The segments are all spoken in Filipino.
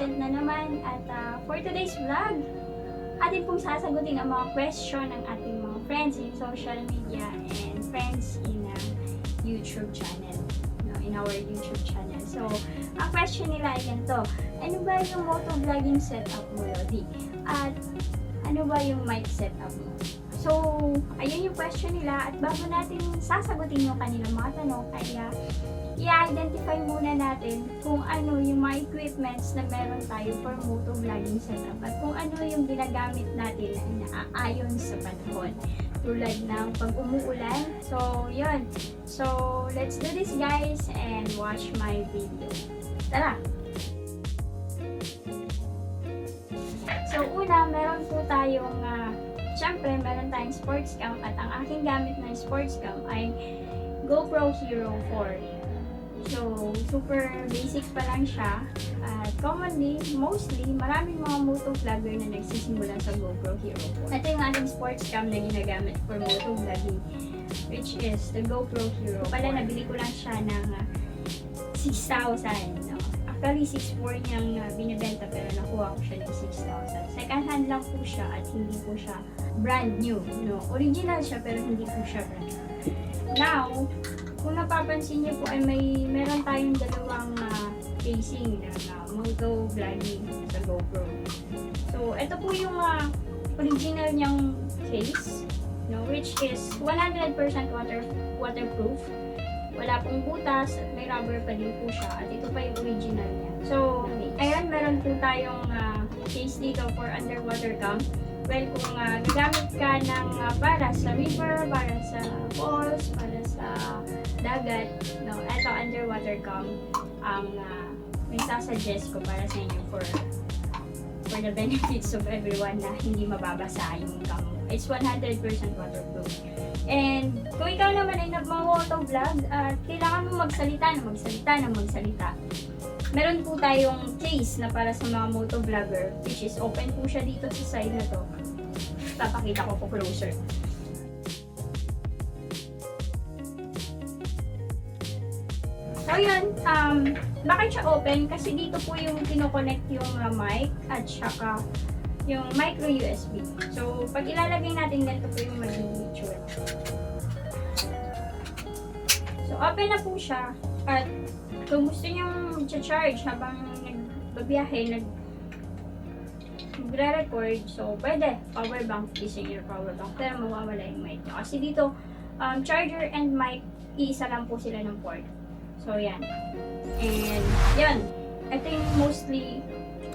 content na naman at for today's vlog, atin pong sasagutin ang mga question ng ating mga friends in social media and friends in YouTube channel, in our YouTube channel. So, ang question nila ay ganito: ano ba yung moto vlogging setup mo, Lodi? At ano ba yung mic setup mo? So, ayun yung question nila, at bago natin sasagutin yung kanilang mga tanong, ay i-identify muna natin kung ano yung mga equipments na meron tayo for moto vlogging setup at kung ano yung ginagamit natin na naaayon sa panahon, tulad ng pag umuulan. So, yun. So, let's do this, guys, and watch my video. Tara! So, una, meron po tayong syempre, meron tayong sports cam, at ang aking gamit na sports cam ay GoPro Hero 4. So, super basic pa lang siya. At commonly, mostly, maraming mga moto vlogger na nagsisimula sa GoPro Hero 4. Ito yung ating sports cam na ginagamit for moto vlogging, which is the GoPro Hero. Pala, nabili ko lang siya ng 6,000. No? Actually, 6,400 niyang binibenta, pero nakuha ko siya ng 6,000. Second hand lang po siya at hindi po siya brand new. No? Original siya pero hindi po siya brand new. Now, kung napapansin niyo po ay meron tayong dalawang casing na moto vlogging sa GoPro. So, ito po yung original niyang case, no, which is 100% waterproof. Wala pong butas at may rubber pa din po siya, at ito pa yung original niya. So, ayan, meron po tayong case dito for underwater cam. Well, kung gagamit ka ng para sa river, para sa falls, para sa dagat, no, ito underwater cam ang may sasuggest ko para sa inyo for the benefits of everyone na hindi mababasa yung cam mo. It's 100% waterproof. And kung ikaw naman ay nag-moto vlog at kailangan mo magsalita, meron po tayong case na para sa mga moto vlogger, which is open po siya dito sa side na to. Papakita ko po closer. So yun, bakit siya open? Kasi dito po yung kinoconnect yung mic at saka yung micro USB. So pag ilalagay natin, ganito po yung magiging itsura. So open na po siya, at kung gusto nyo charge habang nagbabiyahe, nagre-record, so pwede, power bank, using your power bank, pero mawawala yung mic nyo. Kasi dito, charger and mic, iisa lang po sila ng port. So yan. And yan, ito yung mostly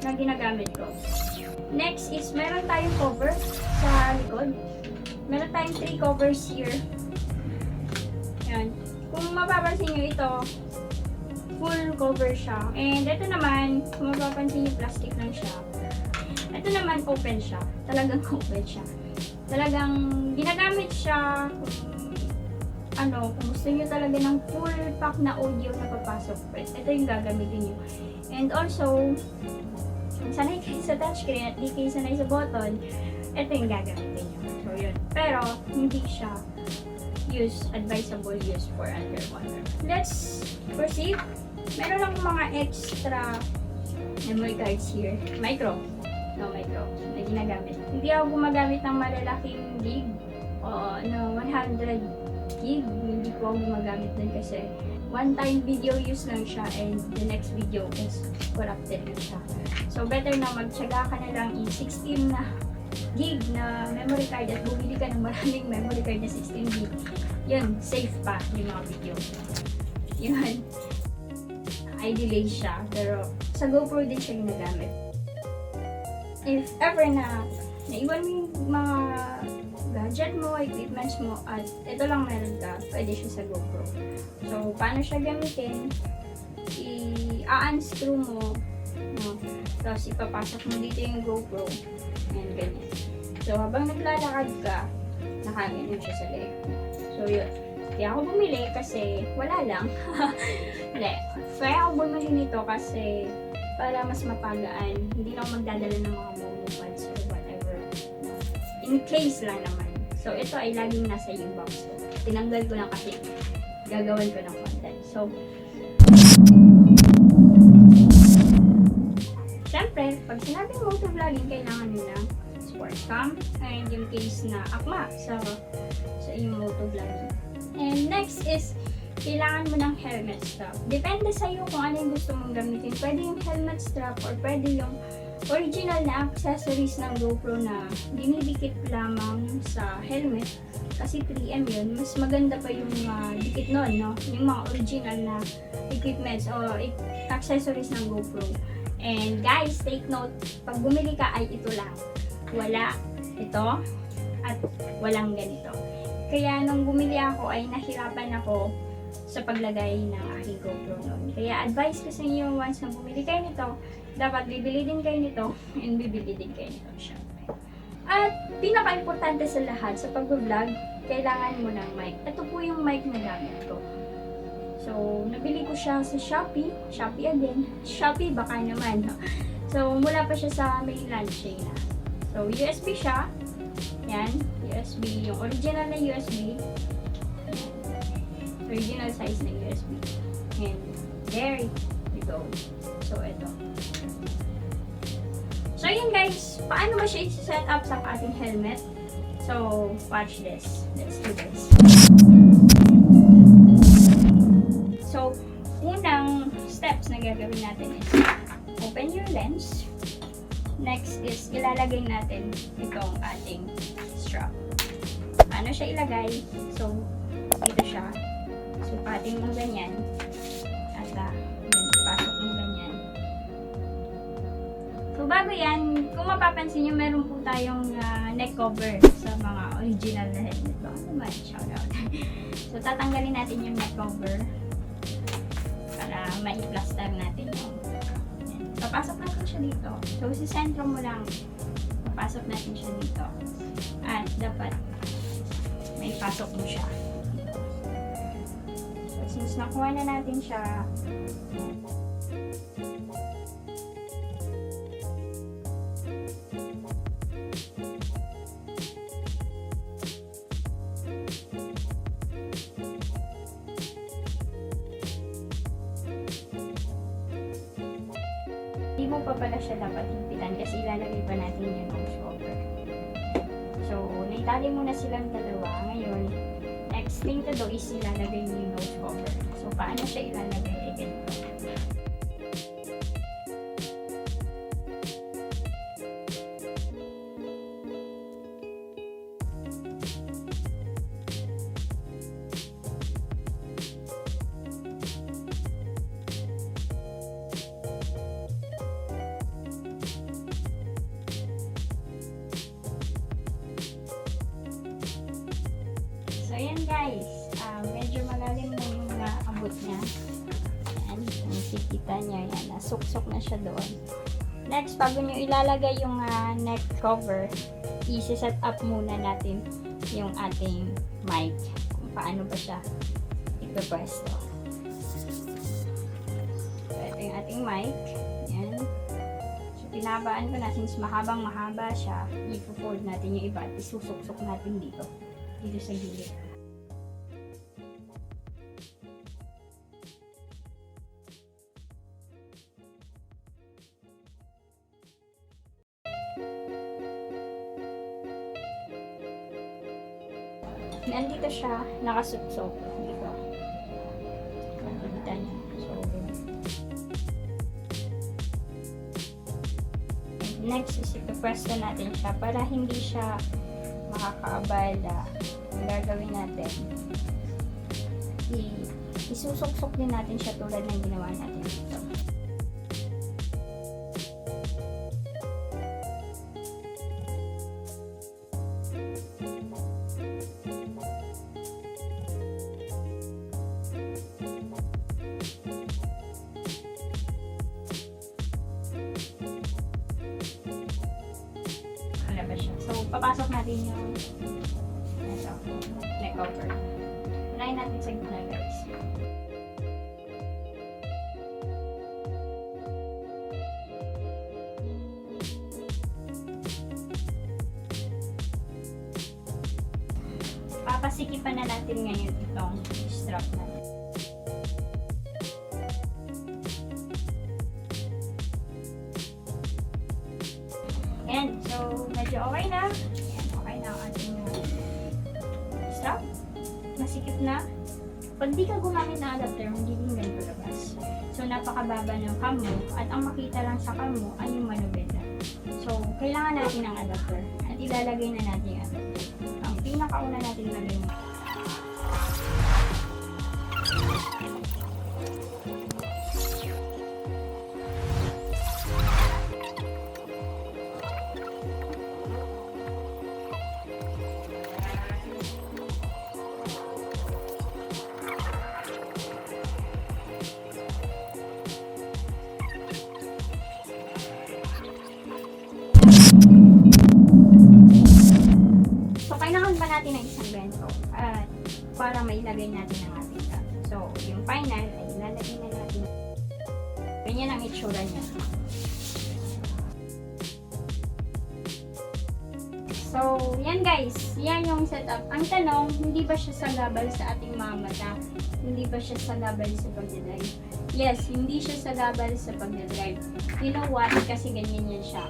na ginagamit ko. Next is, meron tayong cover sa likod. Meron tayong 3 covers here. Yan. Kung mapapansin nyo, ito, full cover siya. And ito naman, kung mapapansin nyo, plastic lang siya. Ito naman, open siya. Talagang open siya. Talagang ginagamit siya kung gusto nyo talaga ng full pack na audio na papasok. Ito yung gagamitin nyo. And also, kung sanay kayo sa touchscreen at di kayo sanay sa button, ito yung gagamitin nyo. So, yun. Pero, hindi siya advisable use for underwater. Let's proceed. Meron lang mga extra memory cards here. Micro na ginagamit. Hindi ako gumagamit ng malalaking gig o 100 gig. Hindi ko ako gumagamit din kasi one-time video use lang siya, and the next video is corrupted na siya. So, better na magtsaga ka na lang i-16 na gig na memory card at bumili ka ng maraming memory card na 16 gig. Yun, safe pa yung mga video. Yun. I-delay siya, pero sa GoPro din siya ginagamit. If ever na naiwan mo yung mga gadget mo, equipments mo, at ito lang meron ka, pwede siya sa GoPro. So, paano siya gamitin? I-unscrew mo, no? Tapos ipapasok mo dito yung GoPro, and ganyan. So, habang naglalakad ka, nakaganyan siya sa leg. So, yun. Kaya ako bumili kasi wala lang. Kaya ako bumili nito kasi para mas mapagaan. Hindi na ako magdadala ng mga monopads or whatever. In case lang naman. So, ito ay laging nasa yung box ko. Tinanggal ko lang kasi gagawan ko ng content. So, syempre, pag sinabing motovlogging, kailangan nyo ng sports cam and yung case na akma sa iyong motovlogging. And next is, kailangan mo ng helmet strap. Depende sa'yo kung ano yung gusto mong gamitin. Pwede yung helmet strap or pwede yung original na accessories ng GoPro na dinidikit lamang sa helmet. Kasi 3M yun. Mas maganda pa yung dikit nun, no? Yung mga original na equipments o accessories ng GoPro. And guys, take note, pag bumili ka ay ito lang. Wala ito at walang ganito. Kaya nung bumili ako ay nahirapan ako sa paglagay ng aking GoPro noon. Kaya advice ko sa inyo, once na bumili kayo nito, dapat bibili din kayo nito and bibili din kayo nito, syempre. At pinaka-importante sa lahat sa pag-vlog, kailangan mo ng mic. Ito po yung mic na gamit ko. So, nabili ko siya sa Shopee. Shopee again. Shopee baka naman. No? So, mula pa siya sa mainland China. So, USB siya. Yan. USB. Yung original na USB. Original size na USB. And there you go. So, ito. So, yun guys. Paano ba siya i-set up sa ating helmet? So, watch this. Let's do this. So, unang steps na gagawin natin is open your lens. Next is ilalagay natin itong ating strap. Paano siya ilagay? So, dito siya. Supatin mo ganyan. At pasok mo ganyan. So, bago yan, kung mapapansin nyo, meron po tayong neck cover sa mga original na helmet. Baka naman, shoutout. So, tatanggalin natin yung neck cover para mai-plaster natin yung. Papasok natin siya dito. So, sa sentro mo lang, papasok natin siya dito. At dapat may pasok mo siya. So, since nakuha na natin siya, hindi mo pa pala siya dapat higpitan kasi ilalagay pa natin yung nose cover. So, naitali mo na silang dalawa. Ngayon, next thing to do is ilalagay mo yung nose cover. So, paano siya ilalagay? Ganito. So, ayan guys. Medyo malalim na yung abot niya. Ayan. Nakikita niya. Ayan. Nasuksok na siya doon. Next, bago nyo ilalagay yung neck cover, i-set up muna natin yung ating mic. Kung paano ba siya ipapwesto. So, ito yung ating mic. Ayan. So, pinabaan ko na. Since mahaba siya, i-fold natin yung iba at isusuksok natin dito sa gilid. Nandito siya, nakasuksok dito. Nakikita niyo. So, next is ipapwesto natin siya para hindi siya makakaabala. Ang gagawin natin, isusuksok din natin siya tulad ng ginawa natin dito. So, papasok natin yung neck cover. Unahin natin sa gitna, guys. Papasikipan na natin ngayon itong strap natin. Ayan, so medyo okay na. Ayan, okay na ang ating strap. Masikip na. Pag di ka gumamit ng adapter, magiging ganito labas. So, napakababa ng cam mo at ang makita lang sa cam mo ay yung manubela. So, kailangan natin ng adapter at ilalagay na natin yung adapter. Ang pinakauna natin lagay mo. Natin ng isang bento at para mailagay natin ang ating cam. So, yung final ay ilalagay na natin. Ganyan ang itsura niya. So, yan guys. Yan yung setup. Ang tanong, hindi ba siya sagabal sa ating mga mata? Hindi ba siya sagabal sa pagdadrive? Yes, hindi siya sagabal sa pagdadrive. You know what? Kasi ganyan yan siya.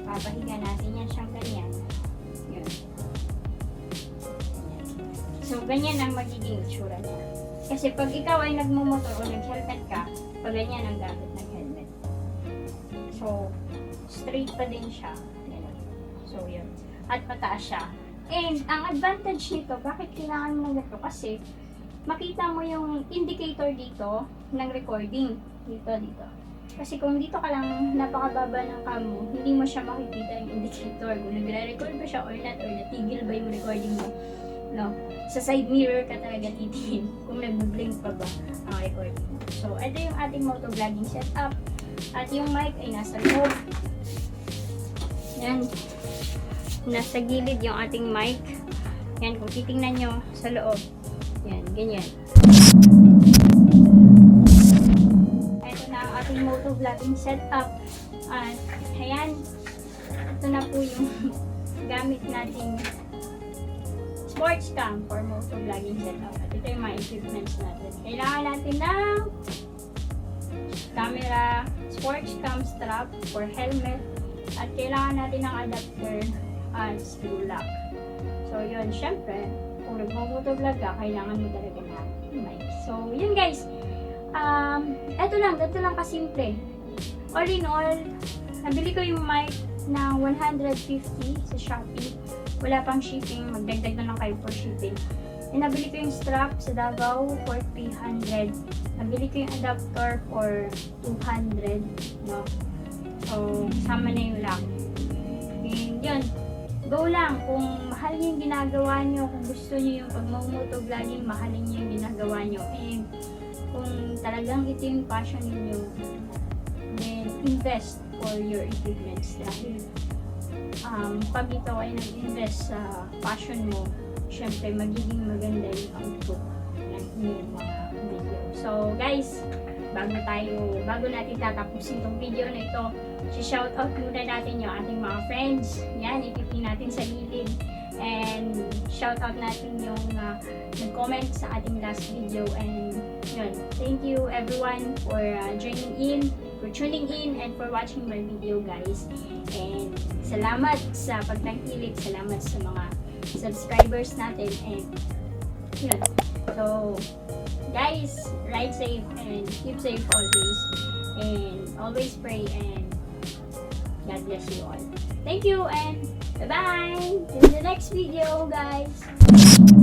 Papahiga natin yan siyang ganyan. So, ganyan ang magiging itsura niya. Kasi pag ikaw ay nagmumotor o nag-helmet ka, pag ganyan ang gamit ng helmet. So, straight pa din siya. So, yun. At pataas siya. And, ang advantage nito, bakit kailangan mo ng ganito? Kasi, makita mo yung indicator dito ng recording. Dito. Kasi kung dito ka lang napakababa ng cam mo, hindi mo siya makikita yung indicator. Kung nagre-record ba siya or not, or natigil ba yung recording mo. No, sa side mirror ka talaga titingin kung nag-blink pa ba ang recording mo. So, ito yung ating moto vlogging setup. At yung mic ay nasa loob. Yan. Nasa gilid yung ating mic. Yan, kung titingnan nyo sa loob. Yan, ganyan. Ito na ang ating moto vlogging setup. At, ayan. Ito na po yung gamit nating sports cam for moto vlogging setup. At ito yung mga equipments natin. Kailangan natin ng camera, sports cam strap for helmet, at kailangan natin ng adapter at screw lock. So yun, syempre, kung nagmo-moto vlog ka, kailangan mo talaga ng mic. So yun guys, ito lang kasimple. All in all, nabili ko yung mic na 150 sa Shopee. Wala pang shipping, magdagdag na lang kayo for shipping. And nabili ko yung strap sa Davao for 300. Nabili ko yung adapter for 200. No? So, sama na yung lock. And yun, go lang. Kung mahal niyo yung ginagawa niyo, kung gusto niyo yung pag-moto vlogging, mahalin niyo yung ginagawa niyo. And kung talagang ito yung passion niyo, then invest for your equipments. Dahil pag ito ay nag-invest sa passion mo, syempre magiging maganda yung output ng inyong mga video. So guys, bago natin tatapusin tong video na ito, shoutout muna natin yung ating mga friends. Yan, ipipin natin sa gilid. And shoutout natin yung nag-comment sa ating last video. And yun, thank you everyone for joining in, for tuning in, and for watching my video guys. And salamat sa pagtangkilik, salamat sa mga subscribers natin. And yun, so guys, ride safe and keep safe always. And always pray, and God bless you all. Thank you and bye-bye! In the next video guys!